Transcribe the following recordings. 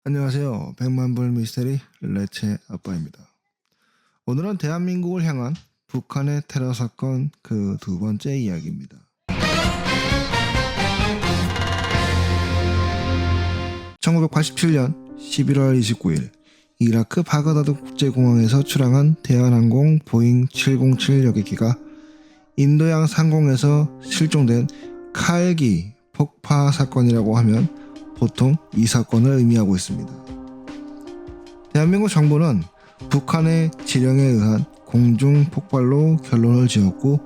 안녕하세요. 백만불 미스테리 레체 아빠입니다. 오늘은 대한민국을 향한 북한의 테러 사건 그 두 번째 이야기입니다. 1987년 11월 29일 이라크 바그다드 국제공항에서 출항한 대한항공 보잉 707 여객기가 인도양 상공에서 실종된 칼기 폭파 사건이라고 하면 보통 이 사건을 의미하고 있습니다. 대한민국 정부는 북한의 지령에 의한 공중 폭발로 결론을 지었고,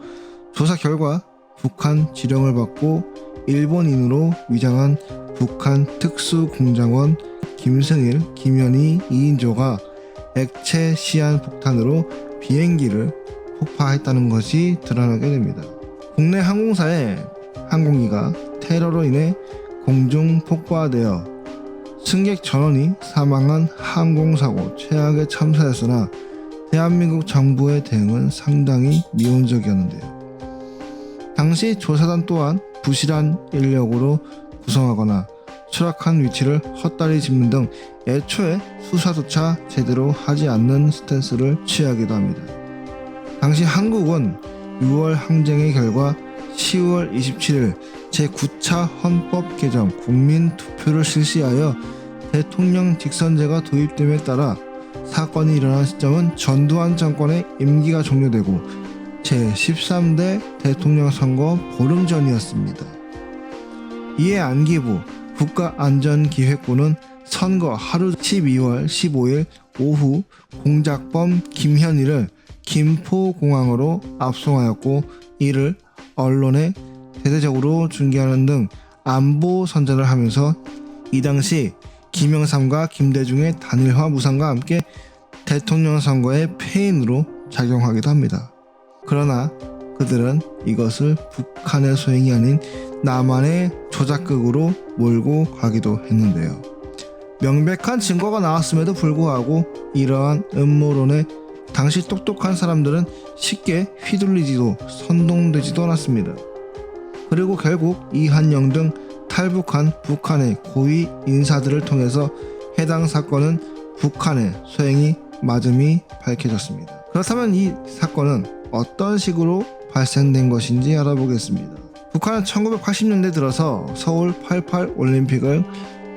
조사 결과 북한 지령을 받고 일본인으로 위장한 북한 특수공작원 김승일, 김현희 2인조가 액체 시안 폭탄으로 비행기를 폭파했다는 것이 드러나게 됩니다. 국내 항공사의 항공기가 테러로 인해 공중 폭파되어 승객 전원이 사망한 항공사고 최악의 참사였으나 대한민국 정부의 대응은 상당히 미온적이었는데요. 당시 조사단 또한 부실한 인력으로 구성하거나 추락한 위치를 헛다리 짚는 등 애초에 수사조차 제대로 하지 않는 스탠스를 취하기도 합니다. 당시 한국은 6월 항쟁의 결과 10월 27일 제9차 헌법 개정 국민투표를 실시하여 대통령 직선제가 도입됨에 따라 사건이 일어난 시점은 전두환 정권의 임기가 종료되고 제13대 대통령 선거 보름 전이었습니다. 이에 안기부 국가안전기획부는 선거 하루 12월 15일 오후 공작범 김현희를 김포공항으로 압송하였고, 이를 언론에 대대적으로 중계하는 등 안보 선전을 하면서 이 당시 김영삼과 김대중의 단일화 무산과 함께 대통령 선거의 패인으로 작용하기도 합니다. 그러나 그들은 이것을 북한의 소행이 아닌 남한의 조작극으로 몰고 가기도 했는데요. 명백한 증거가 나왔음에도 불구하고 이러한 음모론에 당시 똑똑한 사람들은 쉽게 휘둘리지도 선동되지도 않았습니다. 그리고 결국 이한영 등 탈북한 북한의 고위 인사들을 통해서 해당 사건은 북한의 소행이 맞음이 밝혀졌습니다. 그렇다면 이 사건은 어떤 식으로 발생된 것인지 알아보겠습니다. 북한은 1980년대 들어서 서울 88 올림픽을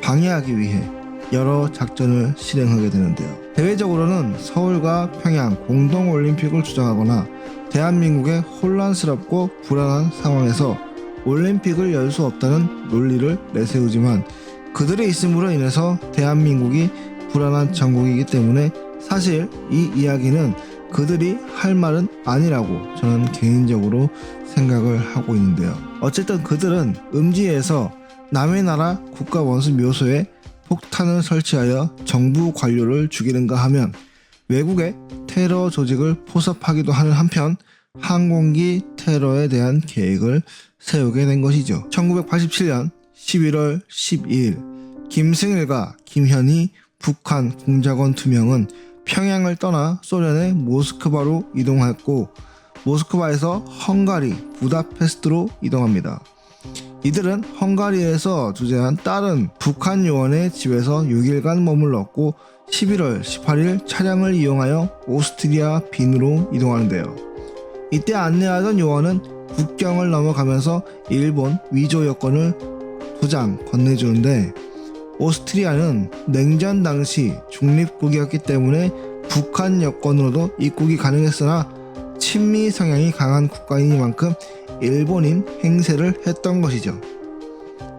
방해하기 위해 여러 작전을 실행하게 되는데요. 대외적으로는 서울과 평양 공동올림픽을 주장하거나 대한민국의 혼란스럽고 불안한 상황에서 올림픽을 열 수 없다는 논리를 내세우지만, 그들의 있음으로 인해서 대한민국이 불안한 정국이기 때문에 사실 이 이야기는 그들이 할 말은 아니라고 저는 개인적으로 생각을 하고 있는데요. 어쨌든 그들은 음지에서 남의 나라 국가 원수 묘소에 폭탄을 설치하여 정부 관료를 죽이는가 하면 외국의 테러 조직을 포섭하기도 하는 한편 항공기 테러에 대한 계획을 세우게 된 것이죠. 1987년 11월 12일 김승일과 김현희 북한 공작원 2명은 평양을 떠나 소련의 모스크바로 이동했고, 모스크바에서 헝가리 부다페스트로 이동합니다. 이들은 헝가리에서 주재한 다른 북한 요원의 집에서 6일간 머물렀고 11월 18일 차량을 이용하여 오스트리아 빈으로 이동하는데요. 이때 안내하던 요원은 국경을 넘어가면서 일본 위조 여권을 2장 건네주는데, 오스트리아는 냉전 당시 중립국이었기 때문에 북한 여권으로도 입국이 가능했으나 친미 성향이 강한 국가이니만큼 일본인 행세를 했던 것이죠.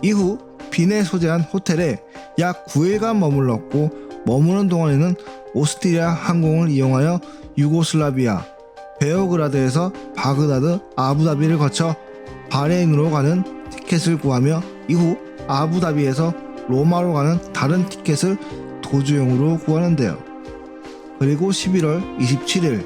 이후 빈에 소재한 호텔에 약 9일간 머물렀고, 머무는 동안에는 오스트리아 항공을 이용하여 유고슬라비아 베오그라드에서 바그다드 아부다비를 거쳐 바레인으로 가는 티켓을 구하며 이후 아부다비에서 로마로 가는 다른 티켓을 도주용으로 구하는데요. 그리고 11월 27일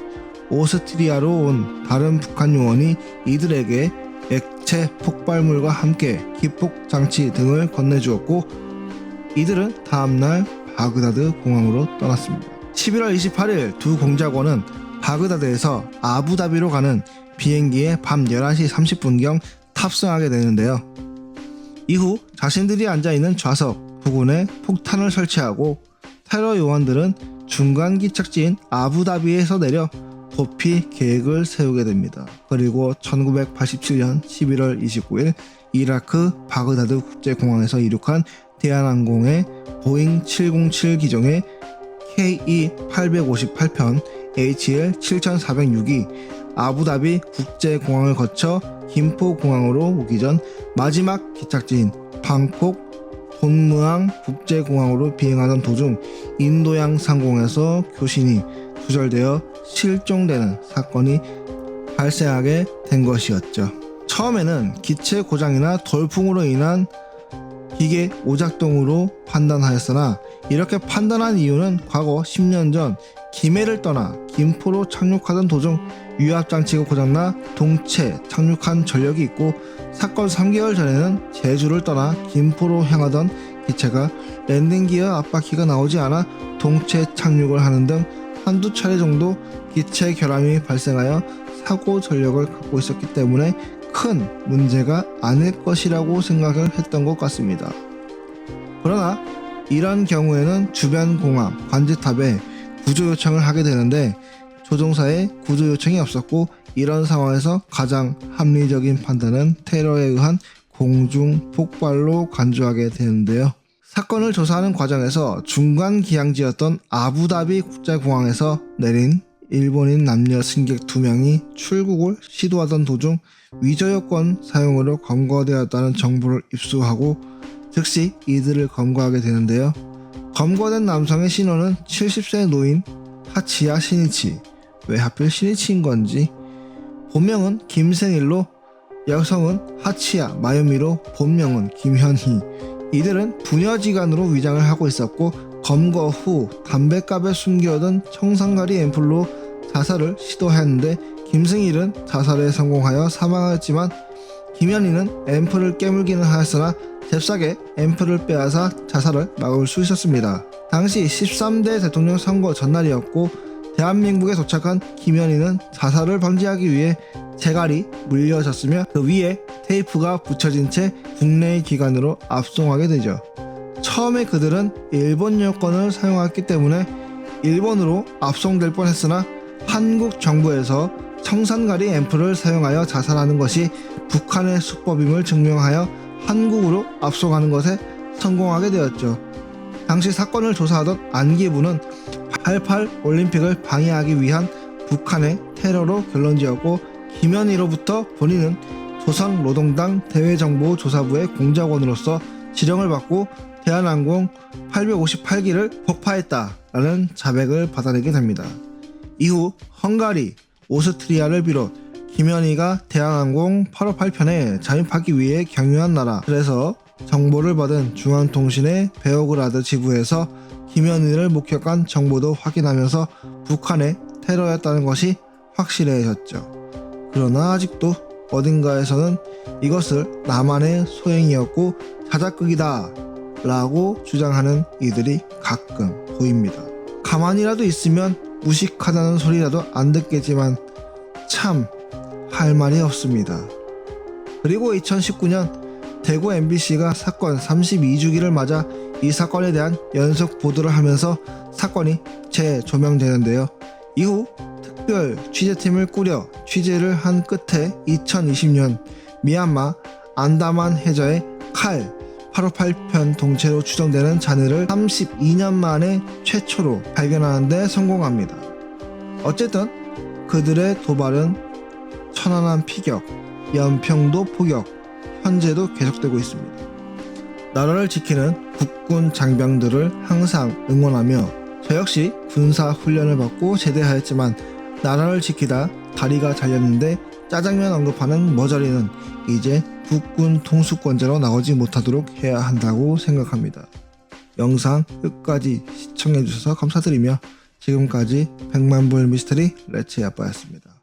오스트리아로 온 다른 북한 요원이 이들에게 액체 폭발물과 함께 기폭 장치 등을 건네주었고, 이들은 다음날 바그다드 공항으로 떠났습니다. 11월 28일 두 공작원은 바그다드에서 아부다비로 가는 비행기에 밤 11시 30분경 탑승하게 되는데요. 이후 자신들이 앉아있는 좌석 부근에 폭탄을 설치하고 테러 요원들은 중간 기착지인 아부다비에서 내려 도피 계획을 세우게 됩니다. 그리고 1987년 11월 29일 이라크 바그다드 국제공항에서 이륙한 대한항공의 보잉 707 기종의 KE858편 HL7406이 아부다비 국제공항을 거쳐 김포공항으로 오기 전 마지막 기착지인 방콕 돈무앙 국제공항으로 비행하던 도중 인도양 상공에서 교신이 두절되어 실종되는 사건이 발생하게 된 것이었죠. 처음에는 기체 고장이나 돌풍으로 인한 기계 오작동으로 판단하였으나 이렇게 판단한 이유는 과거 10년 전 김해를 떠나 김포로 착륙하던 도중 유압장치가 고장나 동체 착륙한 전력이 있고 사건 3개월 전에는 제주를 떠나 김포로 향하던 기체가 랜딩기어 앞바퀴가 나오지 않아 동체 착륙을 하는 등 한두 차례 정도 기체 결함이 발생하여 사고 전력을 갖고 있었기 때문에 큰 문제가 아닐 것이라고 생각을 했던 것 같습니다. 그러나 이런 경우에는 주변 공항 관제탑에 구조 요청을 하게 되는데 조종사의 구조 요청이 없었고 이런 상황에서 가장 합리적인 판단은 테러에 의한 공중 폭발로 간주하게 되는데요. 사건을 조사하는 과정에서 중간 기항지였던 아부다비 국제공항에서 내린 일본인 남녀 승객 2명이 출국을 시도하던 도중 위조 여권 사용으로 검거되었다는 정보를 입수하고 즉시 이들을 검거하게 되는데요. 검거된 남성의 신원은 70세 노인 하치야 시니치. 왜 하필 시니치인 건지. 본명은 김생일로 여성은 하치야 마유미로 본명은 김현희. 이들은 부녀지간으로 위장을 하고 있었고 검거 후 담뱃갑에 숨겨둔 청산가리 앰플로 자살을 시도했는데 김승일은 자살에 성공하여 사망하였지만 김현희는 앰플을 깨물기는 하였으나 잽싸게 앰플을 빼앗아 자살을 막을 수 있었습니다. 당시 13대 대통령 선거 전날이었고 대한민국에 도착한 김현희는 자살을 방지하기 위해 재갈이 물려졌으며 그 위에 테이프가 붙여진 채 국내의 기관으로 압송하게 되죠. 처음에 그들은 일본 여권을 사용했기 때문에 일본으로 압송될 뻔했으나 한국 정부에서 청산가리 앰플을 사용하여 자살하는 것이 북한의 수법임을 증명하여 한국으로 압송하는 것에 성공하게 되었죠. 당시 사건을 조사하던 안기부는 88 올림픽을 방해하기 위한 북한의 테러로 결론지었고 김현희로부터 본인은 조선노동당 대외정보조사부의 공작원으로서 지령을 받고 대한항공 858기를 폭파했다라는 자백을 받아내게 됩니다. 이후 헝가리, 오스트리아를 비롯 김현희가 대한항공 858편에 잠입하기 위해 경유한 나라, 그래서 정보를 받은 중앙통신의 베오그라드 지부에서 김현희를 목격한 정보도 확인하면서 북한의 테러였다는 것이 확실해졌죠. 그러나 아직도 어딘가에서는 이것을 남한의 소행이었고 자작극이다 라고 주장하는 이들이 가끔 보입니다. 가만히라도 있으면 무식하다는 소리라도 안 듣겠지만 참 할 말이 없습니다. 그리고 2019년 대구 MBC가 사건 32주기를 맞아 이 사건에 대한 연속 보도를 하면서 사건이 재조명되는데요. 이후 특별 취재팀을 꾸려 취재를 한 끝에 2020년 미얀마 안다만 해저의 칼 858편 동체로 추정되는 잔해를 32년 만에 최초로 발견하는 데 성공합니다. 어쨌든 그들의 도발은 천안함 피격, 연평도 포격, 현재도 계속되고 있습니다. 나라를 지키는 국군 장병들을 항상 응원하며 저 역시 군사 훈련을 받고 제대하였지만 나라를 지키다 다리가 잘렸는데 짜장면 언급하는 머저리는 이제 국군 통수권자로 나오지 못하도록 해야 한다고 생각합니다. 영상 끝까지 시청해주셔서 감사드리며 지금까지 백만불 미스터리 레츠의 아빠였습니다.